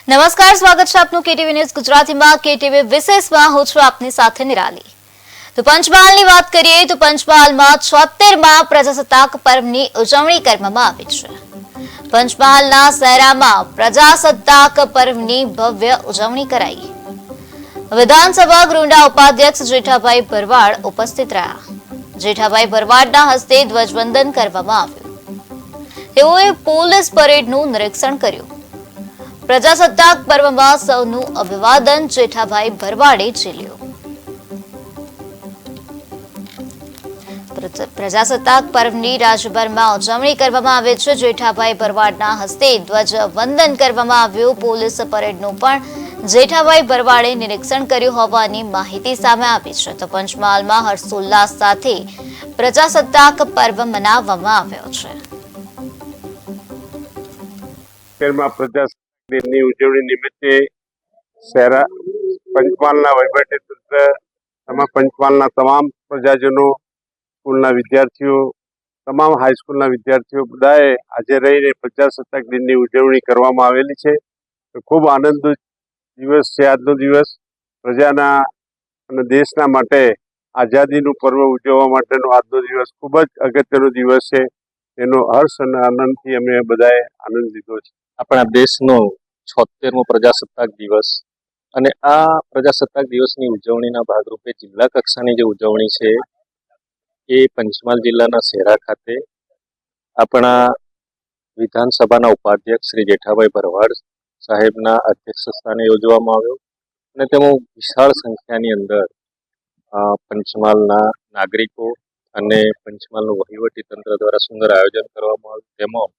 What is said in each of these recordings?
નમસ્કાર, સ્વાગત છે આપનું કેટીવી ન્યૂઝ ગુજરાતીમાં. કેટીવી વિશેષમાં હું છું આપની સાથે નિરાલી. તો પંચમહાલની વાત કરીએ તો પંચમહાલમાં 76મા પ્રજાસત્તાક પર્વની ઉજવણી કરવામાં આવી છે. પંચમહાલના શહેરામાં પ્રજાસત્તાક પર્વની ભવ્ય ઉજવણી કરાઈ. વિધાનસભા ગૃહના ઉપાધ્યક્ષ જેઠાભાઈ ભરવાડ ઉપસ્થિત રહ્યા. જેઠાભાઈ ભરવાડના હસ્તે ધ્વજવંદન કરવામાં આવ્યું. તેઓએ પોલીસ પરેડનું નિરીક્ષણ કર્યું. પ્રજાસત્તાક પર્વમાં સૌનું અભિવાદન જેઠાભાઈ ભરવાડે ઝીલ્યું. પ્રજાસત્તાક પર્વની રાજ્યભરમાં ઉજવણી કરવામાં આવે છે. જેઠાભાઈ ભરવાડના હસ્તે ધ્વજવંદન કરવામાં આવ્યું. પોલીસ પરેડનું પણ જેઠાભાઈ ભરવાડે નિરીક્ષણ કર્યું હોવાની માહિતી સામે આવી છે. તો પંચમહાલમાં હર્ષોલ્લાસ સાથે પ્રજાસત્તાક પર્વ મનાવવામાં આવ્યો છે. દિનની ઉજવણી નિમિત્તે પંચમહાલના વહીવટીતંત્ર પંચમહાલના તમામ પ્રજાજનો, સ્કૂલના વિદ્યાર્થીઓ, તમામ હાઈસ્કૂલના વિદ્યાર્થીઓ બધાએ હાજર રહીને પ્રજાસત્તાક દિનની ઉજવણી કરવામાં આવેલી છે. ખૂબ આનંદ દિવસ છે આજનો દિવસ. પ્રજાના અને દેશના માટે આઝાદીનું પર્વ ઉજવવા માટેનો આજનો દિવસ ખૂબ જ અગત્યનો દિવસ છે. એનો હર્ષ અને આનંદથી અમે બધાએ આનંદ લીધો છે. આપણા દેશનો 76મો પ્રજાસત્તાક દિવસ અને આ પ્રજાસત્તાક દિવસની ઉજવણીના ભાગરૂપે જિલ્લા કક્ષાની જે ઉજવણી છે એ પંચમહાલ જિલ્લાના શહેરા ખાતે આપણા વિધાનસભાના ઉપાધ્યક્ષ શ્રી જેઠાભાઈ ભરવાડ સાહેબના અધ્યક્ષ સ્થાને યોજવામાં આવ્યો અને તેમાં વિશાળ સંખ્યાની અંદર પંચમહાલના નાગરિકો અને પંચમહાલનું વહીવટી તંત્ર દ્વારા સુંદર આયોજન કરવામાં આવ્યું. તેમાં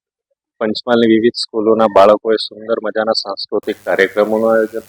પંચમહાલની વિવિધ સ્કૂલોના બાળકોએ સુંદર મજાના સાંસ્કૃતિક કાર્યક્રમોનું આયોજન